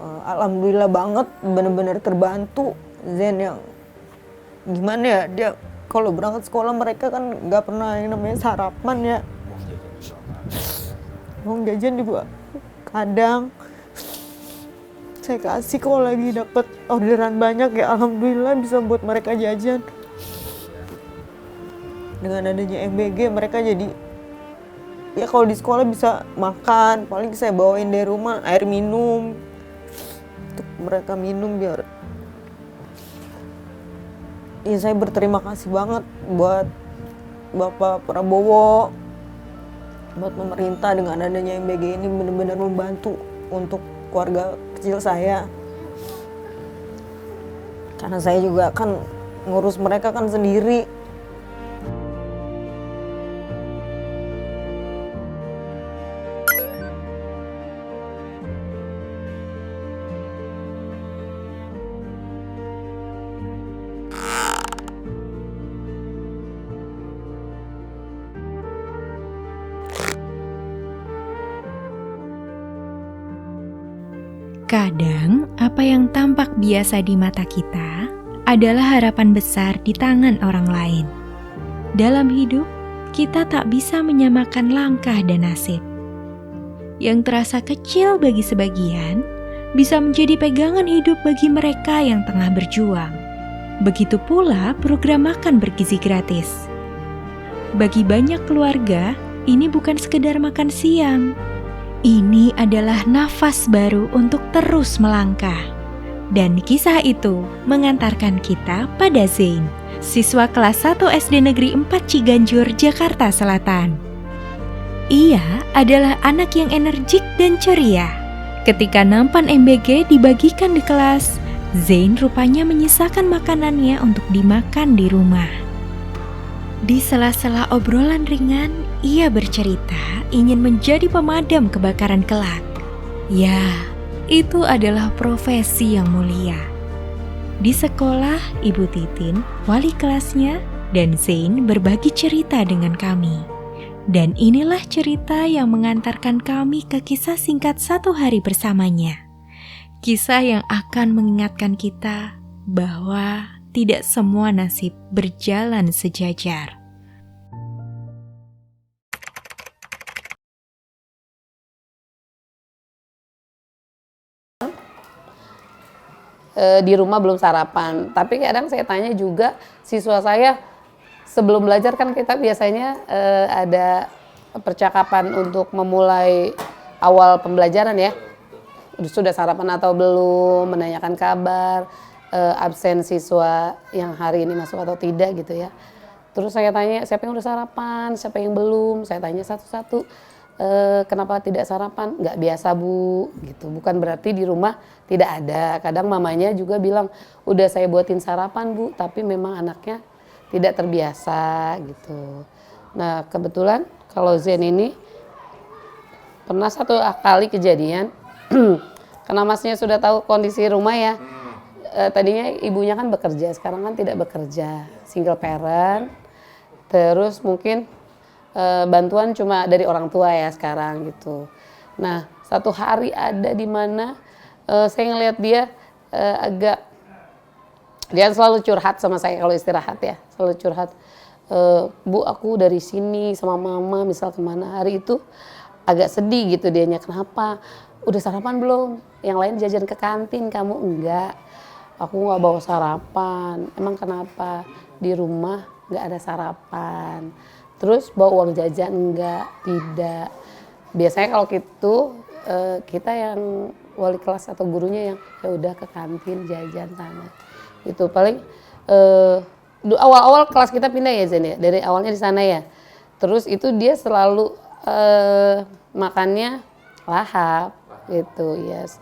Alhamdulillah banget, bener-bener terbantu. Zen yang gimana ya, dia kalau berangkat sekolah mereka kan nggak pernah yang namanya sarapan ya. Uang jajan juga kadang saya kasih kalau lagi dapet orderan banyak ya, alhamdulillah bisa buat mereka jajan. Dengan adanya MBG mereka jadi ya kalau di sekolah bisa makan, paling saya bawain dari rumah air minum untuk mereka minum biar ya. Saya berterima kasih banget buat Bapak Prabowo, buat pemerintah dengan adanya MBG ini benar-benar membantu untuk keluarga kecil saya. Karena saya juga kan ngurus mereka kan sendiri. Kadang, apa yang tampak biasa di mata kita adalah harapan besar di tangan orang lain. Dalam hidup, kita tak bisa menyamakan langkah dan nasib. Yang terasa kecil bagi sebagian, bisa menjadi pegangan hidup bagi mereka yang tengah berjuang. Begitu pula program makan bergizi gratis. Bagi banyak keluarga, ini bukan sekedar makan siang. Ini adalah nafas baru untuk terus melangkah. Dan kisah itu mengantarkan kita pada Zain, siswa kelas 1 SD Negeri 4 Ciganjur, Jakarta Selatan. Ia adalah anak yang energik dan ceria. Ketika nampan MBG dibagikan di kelas, Zain rupanya menyisakan makanannya untuk dimakan di rumah. Di sela-sela obrolan ringan, ia bercerita ingin menjadi pemadam kebakaran kelak. Ya, itu adalah profesi yang mulia. Di sekolah, Ibu Titin, wali kelasnya, dan Zain berbagi cerita dengan kami. Dan inilah cerita yang mengantarkan kami ke kisah singkat satu hari bersamanya. Kisah yang akan mengingatkan kita bahwa tidak semua nasib berjalan sejajar. Di rumah belum sarapan, tapi kadang saya tanya juga siswa saya sebelum belajar kan kita biasanya ada percakapan untuk memulai awal pembelajaran ya. Sudah sarapan atau belum, menanyakan kabar, absen siswa yang hari ini masuk atau tidak gitu ya. Terus saya tanya siapa yang udah sarapan, siapa yang belum, saya tanya satu-satu. Kenapa tidak sarapan? Nggak biasa Bu, gitu. Bukan berarti di rumah tidak ada. Kadang mamanya juga bilang, udah saya buatin sarapan Bu, tapi memang anaknya tidak terbiasa gitu. Nah kebetulan kalau Zen ini pernah satu kali kejadian, karena masnya sudah tahu kondisi rumah ya. Tadinya ibunya kan bekerja, sekarang kan tidak bekerja, single parent. Terus mungkin bantuan cuma dari orang tua ya sekarang gitu. Nah satu hari ada di mana saya ngelihat dia dia selalu curhat sama saya kalau istirahat ya, selalu curhat. Bu aku dari sini sama mama misal kemana, hari itu agak sedih gitu dianya. Kenapa? Udah sarapan belum? Yang lain jajan ke kantin, kamu enggak. Aku nggak bawa sarapan. Emang kenapa? Di rumah nggak ada sarapan. Terus bawa uang jajan enggak? Tidak. Biasanya kalau gitu kita yang wali kelas atau gurunya yang ya udah ke kantin jajan sana. Itu paling awal-awal kelas kita pindah ya Zen ya. Dari awalnya di sana ya. Terus itu dia selalu makannya lahap gitu ya. Yes.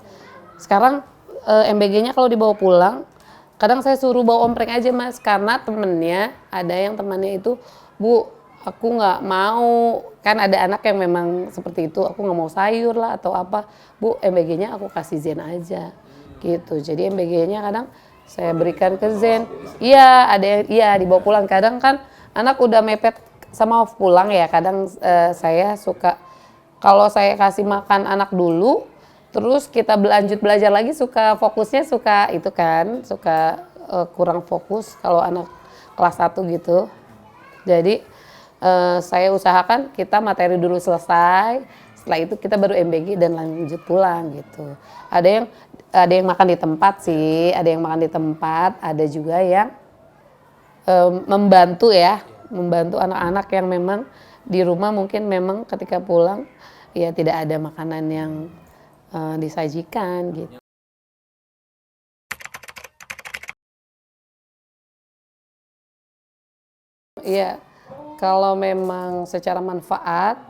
Sekarang MBG-nya kalau dibawa pulang, kadang saya suruh bawa ompreng aja Mas, karena temennya ada yang temannya itu, Bu aku nggak mau, kan ada anak yang memang seperti itu, aku nggak mau sayur lah atau apa, Bu MBG-nya aku kasih Zen aja gitu. Jadi MBG-nya kadang saya berikan ke Zen. Iya ada yang iya dibawa pulang. Kadang kan anak udah mepet sama pulang ya, kadang saya suka kalau saya kasih makan anak dulu, Terus kita lanjut belajar lagi suka fokusnya suka itu kan, suka kurang fokus kalau anak kelas 1 gitu. Jadi saya usahakan kita materi dulu selesai, setelah itu kita baru MBG dan lanjut pulang gitu. Ada yang makan di tempat sih, ada yang makan di tempat, ada juga yang membantu ya, membantu anak-anak yang memang di rumah mungkin memang ketika pulang ya tidak ada makanan yang disajikan gitu. Iya, kalau memang secara manfaat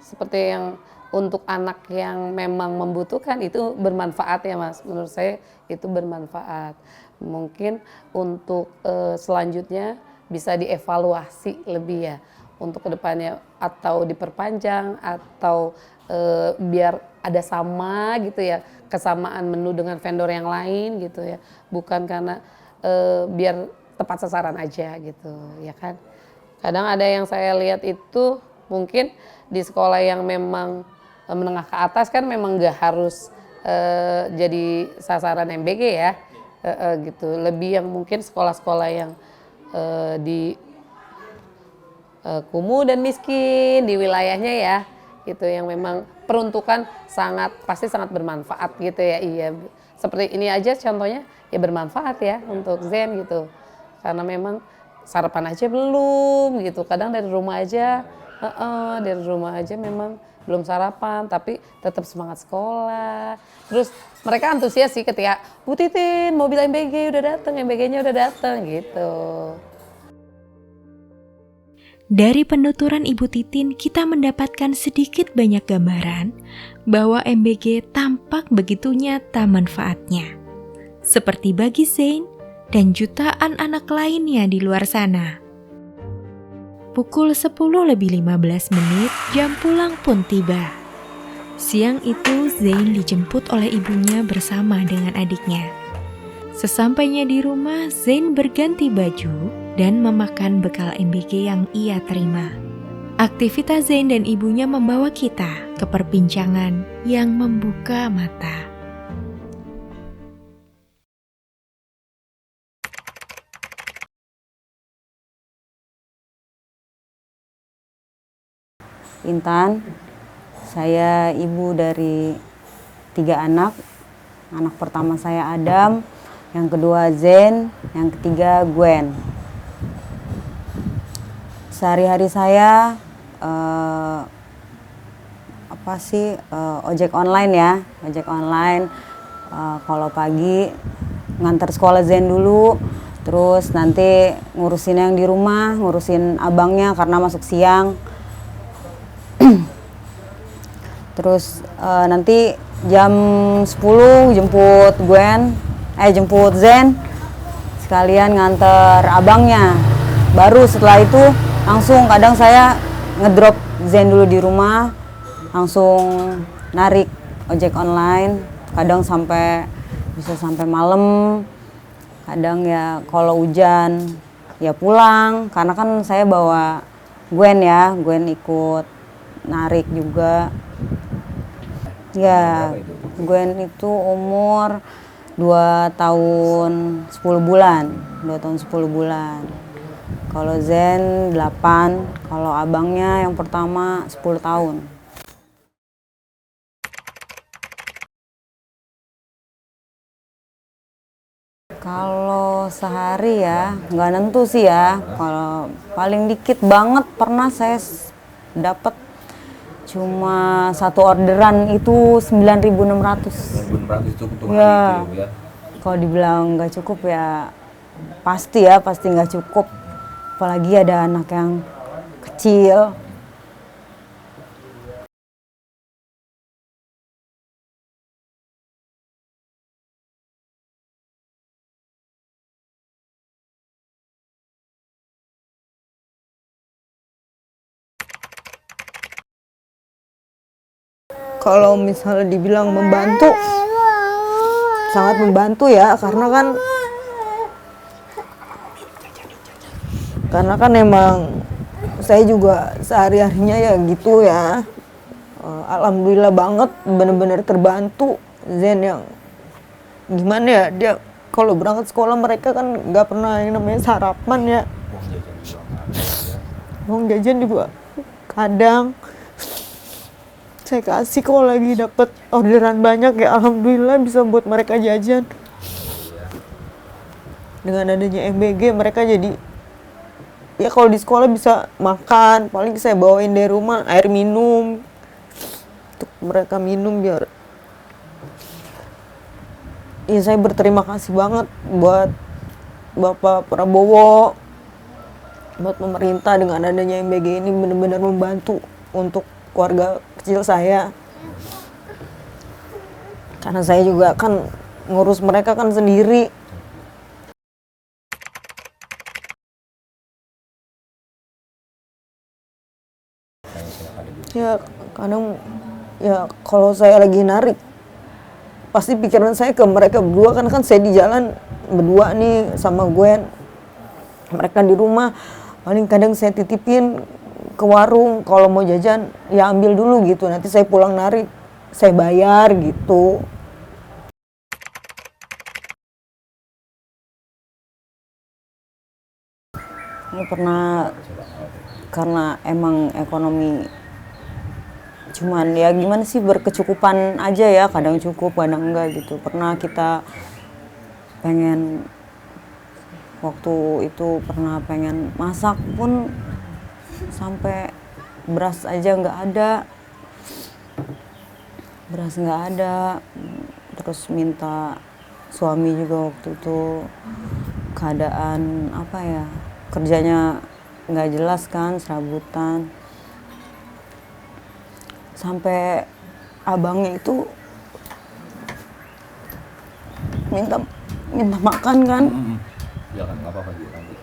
seperti yang untuk anak yang memang membutuhkan itu bermanfaat ya Mas. Menurut saya itu bermanfaat. Mungkin untuk selanjutnya bisa dievaluasi lebih ya untuk kedepannya atau diperpanjang atau biar ada sama gitu ya, kesamaan menu dengan vendor yang lain gitu ya, bukan karena biar tepat sasaran aja gitu ya kan. Kadang ada yang saya lihat itu mungkin di sekolah yang memang menengah ke atas kan memang nggak harus jadi sasaran MBG ya gitu, lebih yang mungkin sekolah-sekolah yang di kumuh dan miskin di wilayahnya ya, gitu yang memang peruntukan pasti sangat bermanfaat gitu ya. Iya, seperti ini aja contohnya ya bermanfaat ya untuk Zen gitu, karena memang sarapan aja belum gitu, kadang dari rumah aja memang belum sarapan tapi tetap semangat sekolah. Terus mereka antusias sih ketika Bu Titin mobil MBG udah datang, MBG-nya udah datang gitu. Dari penuturan Ibu Titin, kita mendapatkan sedikit banyak gambaran bahwa MBG tampak begitu nyata manfaatnya. Seperti bagi Zain dan jutaan anak lainnya di luar sana. Pukul 10:15 jam pulang pun tiba. Siang itu Zain dijemput oleh ibunya bersama dengan adiknya. Sesampainya di rumah, Zain berganti baju dan memakan bekal MBG yang ia terima. Aktivitas Zain dan ibunya membawa kita ke perbincangan yang membuka mata. Intan, saya ibu dari 3 anak. Anak pertama saya Adam, yang kedua Zen, yang ketiga Gwen. Sehari-hari saya ojek online ya, ojek online. Kalau pagi ngantar sekolah Zen dulu, terus nanti ngurusin yang di rumah, ngurusin abangnya karena masuk siang. Terus nanti jam 10 jemput Zen, sekalian nganter abangnya. Baru setelah itu langsung kadang saya ngedrop Zen dulu di rumah, langsung narik ojek online. Kadang bisa sampai malam. Kadang ya kalau hujan ya pulang, karena kan saya bawa Gwen ya, Gwen ikut narik juga. Ya, Gwen itu umur 2 tahun 10 bulan. Kalau Zen 8, kalau abangnya yang pertama 10 tahun. Kalau sehari ya, nggak nentu sih ya. Kalau paling dikit banget pernah saya dapat cuma 1 orderan itu 9.600. 9.600 itu untuk Ya. hari itu ya. Kalau dibilang nggak cukup ya pasti nggak cukup. Apalagi ada anak yang kecil. Kalau misalnya dibilang membantu, sangat membantu ya, karena kan emang saya juga sehari-harinya ya gitu ya, alhamdulillah banget, bener-bener terbantu. Zen yang gimana ya, dia kalau berangkat sekolah mereka kan nggak pernah yang namanya sarapan ya, uang jajan juga kadang saya kasih kalau lagi dapet orderan banyak ya, alhamdulillah bisa buat mereka jajan. Dengan adanya MBG mereka jadi ya kalau di sekolah bisa makan, paling saya bawain dari rumah air minum untuk mereka minum biar ya. Saya berterima kasih banget buat Bapak Prabowo, buat pemerintah dengan adanya MBG ini benar-benar membantu untuk keluarga kecil saya. Karena saya juga kan ngurus mereka kan sendiri. Ya kadang ya kalau saya lagi narik pasti pikiran saya ke mereka berdua, kan saya di jalan berdua nih sama Gwen, mereka di rumah. Paling kadang saya titipin ke warung, kalau mau jajan ya ambil dulu gitu, nanti saya pulang narik saya bayar gitu. Saya pernah, karena emang ekonomi cuman ya gimana sih, berkecukupan aja ya, kadang cukup kadang enggak gitu. Pernah kita pengen, waktu itu pernah pengen masak pun sampai beras aja nggak ada, beras nggak ada. Terus minta suami juga waktu itu keadaan apa ya, kerjanya nggak jelas kan, serabutan. Sampai abangnya itu minta makan kan. Jangan apa-apa lanjut.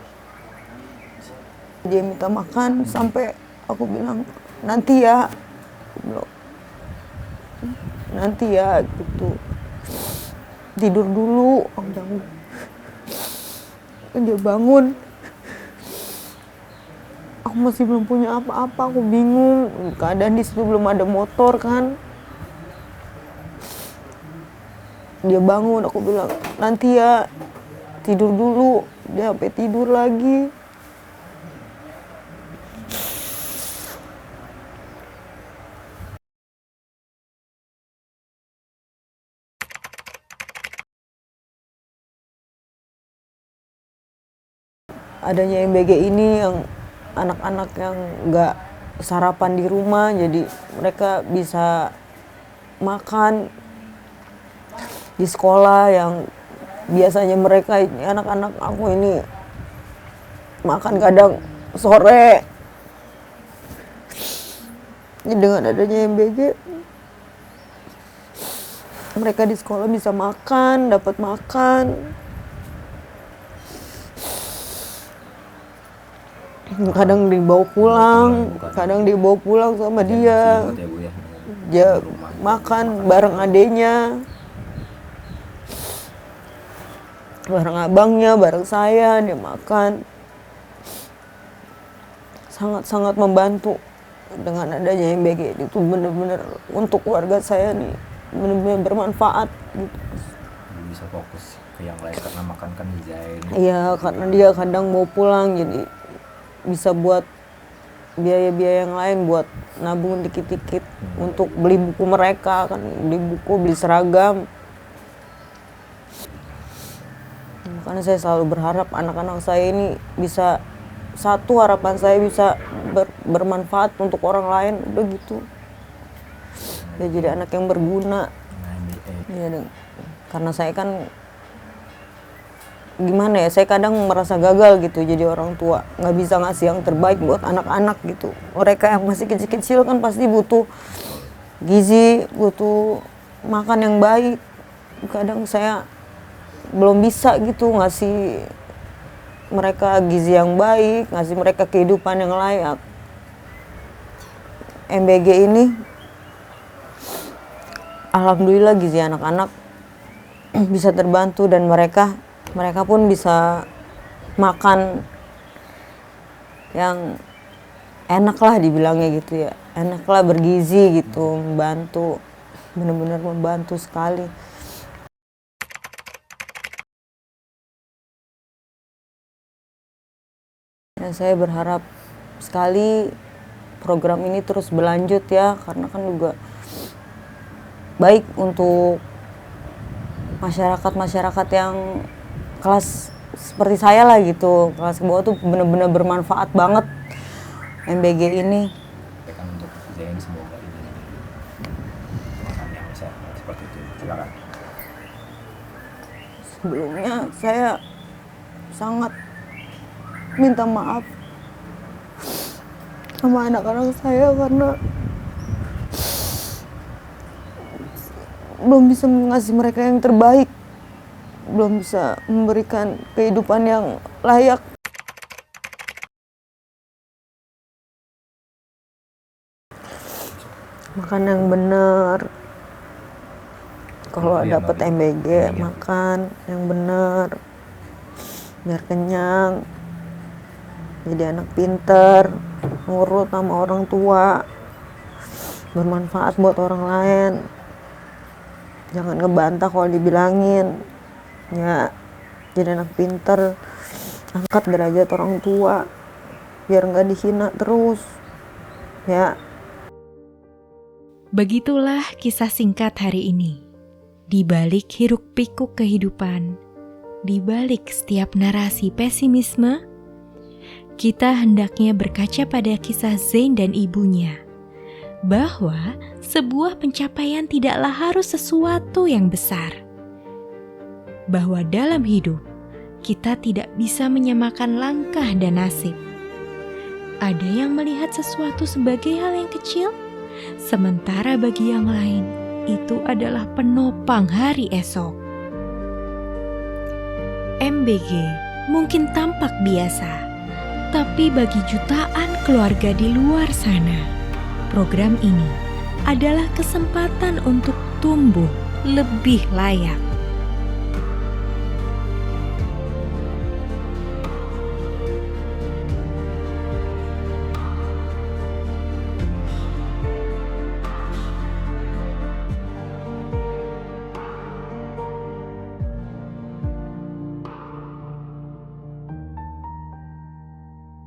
Dia minta makan sampai aku bilang nanti ya, nanti ya gitu, tidur dulu. Dia bangun, aku masih belum punya apa-apa, aku bingung. Keadaan di situ belum ada motor kan. Dia bangun, aku bilang nanti ya, tidur dulu. Dia sampai tidur lagi. Adanya MBG ini yang anak-anak yang nggak sarapan di rumah, jadi mereka bisa makan di sekolah yang biasanya mereka anak-anak aku ini makan kadang sore. Jadi dengan adanya MBG mereka di sekolah bisa makan, dapat makan. Kadang dibawa pulang sama dia. Dia makan bareng adenya, bareng abangnya, bareng saya, dia makan. Sangat-sangat membantu dengan adanya MBG itu, benar-benar untuk keluarga saya nih, benar-benar bermanfaat gitu. Bisa fokus ke yang lain karena makan kan dijain. Iya, karena dia kadang mau pulang, jadi bisa buat biaya-biaya yang lain, buat nabung dikit-dikit untuk beli buku mereka kan, beli buku, beli seragam. Makanya saya selalu berharap anak-anak saya ini bisa, satu harapan saya bisa bermanfaat untuk orang lain, udah gitu. Dia jadi anak yang berguna. Iya, karena saya kan gimana ya, saya kadang merasa gagal gitu jadi orang tua, nggak bisa ngasih yang terbaik buat anak-anak gitu. Mereka yang masih kecil-kecil kan pasti butuh gizi, butuh makan yang baik. Kadang saya belum bisa gitu ngasih mereka gizi yang baik, ngasih mereka kehidupan yang layak. MBG ini alhamdulillah gizi anak-anak bisa terbantu, dan mereka pun bisa makan yang enak lah dibilangnya gitu ya, enak lah bergizi gitu, membantu, benar-benar membantu sekali. Dan saya berharap sekali program ini terus berlanjut ya, karena kan juga baik untuk masyarakat yang kelas seperti saya lah gitu, kelas ke bawah tuh benar-benar bermanfaat banget MBG ini. Sampaikan untuk Zain, semoga ini makan yang sehat seperti itu. Silakan. Sebelumnya saya sangat minta maaf sama anak-anak saya karena belum bisa mengasih mereka yang terbaik, belum bisa memberikan kehidupan yang layak. Makan yang benar. Kalau dapat MBG, makan yang benar, biar kenyang. Jadi anak pinter, nurut sama orang tua, bermanfaat buat orang lain. Jangan ngebantah kalau dibilangin. Ya, jadi anak pinter, angkat derajat orang tua, biar nggak dihina terus. Ya. Begitulah kisah singkat hari ini. Di balik hiruk-pikuk kehidupan, di balik setiap narasi pesimisme, kita hendaknya berkaca pada kisah Zain dan ibunya, bahwa sebuah pencapaian tidaklah harus sesuatu yang besar. Bahwa dalam hidup, kita tidak bisa menyamakan langkah dan nasib. Ada yang melihat sesuatu sebagai hal yang kecil, sementara bagi yang lain, itu adalah penopang hari esok. MBG mungkin tampak biasa, tapi bagi jutaan keluarga di luar sana, program ini adalah kesempatan untuk tumbuh lebih layak.